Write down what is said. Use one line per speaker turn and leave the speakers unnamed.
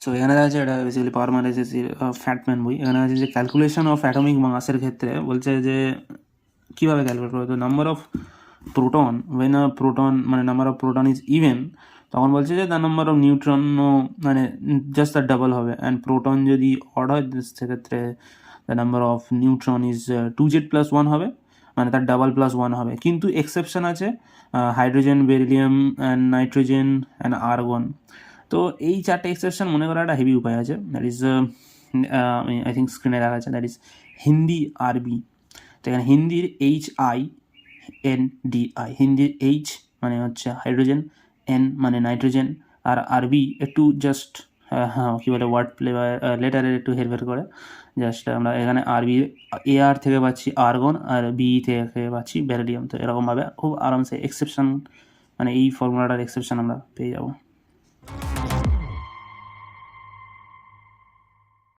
So এখানে দেখা যাচ্ছে এটা বেসিক্যালি পারমারেসিসির ফ্যাটম্যান বই। এখানে আছে যে ক্যালকুলেশন অফ অ্যাটমিক মাসের ক্ষেত্রে বলছে যে কীভাবে ক্যালকুলেট করবে, তো number of proton when proton মানে number of proton is even, তখন বলছে যে দ্য নাম্বার অফ নিউট্রনও মানে জাস্ট তার ডাবল হবে, অ্যান্ড প্রোটন যদি অড হয় সেক্ষেত্রে the number of neutron is 2Z+1 হবে, মানে তার ডাবল +1 হবে। কিন্তু এক্সেপশন আছে hydrogen, beryllium and nitrogen and argon. তো এই চারটে এক্সেপশন মনে করার একটা হেভি উপায় আছে, দ্যাট ইজ আই থিঙ্ক স্ক্রিনে দেখা আছে, দ্যাট ইজ হিন্দি আরবি। তো এখানে হিন্দির HINDI, হিন্দির H মানে হচ্ছে হাইড্রোজেন, N মানে নাইট্রোজেন, আর আরবি একটু জাস্ট কী বলে ওয়ার্ড প্লে বা লেটারের একটু হেরফের করে, জাস্ট আমরা এখানে আরবি AR থেকে পাচ্ছি আর্গন আর BE থেকে পাচ্ছি বেরিলিয়াম। তো এরকমভাবে খুব আরামসে এক্সেপশন মানে এই ফর্মুলাটার এক্সেপশন আমরা পেয়ে যাবো।